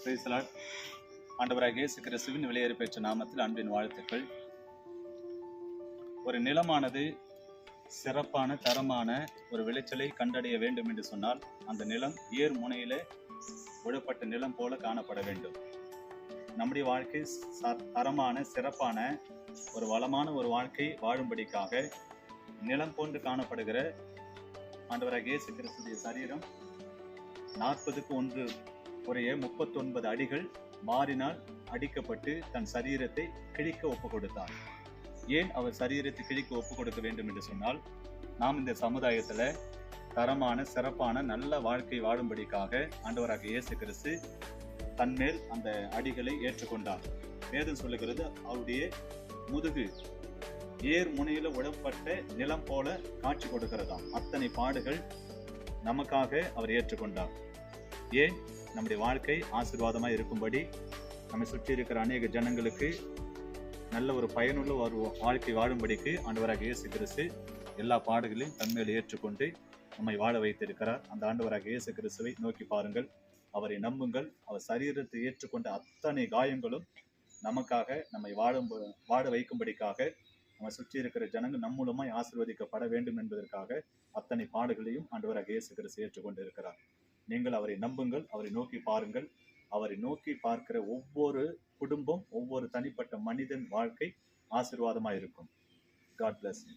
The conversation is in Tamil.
Praise the Lord. ஆண்டவராகிய இயேசு கிறிஸ்துவின் விலையேற பெற்ற நாமத்தில் அன்பின் வாழ்த்துக்கள். ஒரு நிலமானது சிறப்பான தரமான ஒரு விளைச்சலை கண்டடைய வேண்டும் என்று சொன்னால் அந்த நிலம் ஏர் முனையில விடப்பட்ட நிலம் போல காணப்பட வேண்டும். நம்முடைய வாழ்க்கை தரமான சிறப்பான ஒரு வளமான ஒரு வாழ்க்கை வாழும்படிக்காக நிலம் போன்று காணப்படுகிற ஆண்டவராகிய இயேசு கிறிஸ்துவின் சரீரம் 40க்கு 1 குறைய 39 அடிகள் மாறினால் அடிக்கப்பட்டு தன் சரீரத்தை கிழிக்க ஒப்பு கொடுத்தார். ஏன் அவர் சரீரத்தை கிழிக்க ஒப்பு கொடுக்க வேண்டும் என்று சொன்னால், நாம் இந்த சமுதாயத்துல தரமான சிறப்பான நல்ல வாழ்க்கை வாழும்படிக்காக ஆண்டவராகிய இயேசு கிறிஸ்து தன்மேல் அந்த அடிகளை ஏற்றுக்கொண்டார். வேதம் சொல்லுகிறது, அவருடைய முதுகு ஏர் முனையில விடப்பட்ட நிலம் போல காட்சி கொடுக்கிறதாம். அத்தனை பாடுகள் நமக்காக அவர் ஏற்றுக்கொண்டார். ஏன்? நம்முடைய வாழ்க்கை ஆசீர்வாதமாக இருக்கும்படி, நம்மை சுற்றி இருக்கிற அநேக ஜனங்களுக்கு நல்ல ஒரு பயனுள்ள ஒரு வாழ்க்கை வாழும்படிக்கு ஆண்டவராகிய இயேசு கிறிஸ்து எல்லா பாடுகளையும் தன்மேல் ஏற்றுக்கொண்டு நம்மை வாழ வைத்திருக்கிறார். அந்த ஆண்டவராகிய இயேசு கிறிஸ்துவை நோக்கி பாருங்கள், அவரை நம்புங்கள். அவர் சரீரத்தை ஏற்றுக்கொண்ட அத்தனை காயங்களும் நமக்காக நம்மை வாழ வைக்கும்படிக்காக, நம்ம சுற்றி இருக்கிற ஜனங்கள் நம் மூலமாய் ஆசீர்வதிக்கப்பட வேண்டும் என்பதற்காக அத்தனை பாடுகளையும் ஆண்டவராகிய இயேசு கிறிஸ்து ஏற்றுக்கொண்டு இருக்கிறார். நீங்கள் அவரை நம்புங்கள், அவரை நோக்கி பாருங்கள். அவரை நோக்கி பார்க்கிற ஒவ்வொரு குடும்பம், ஒவ்வொரு தனிப்பட்ட மனிதன் வாழ்க்கை ஆசீர்வாதமாக இருக்கும். God bless you.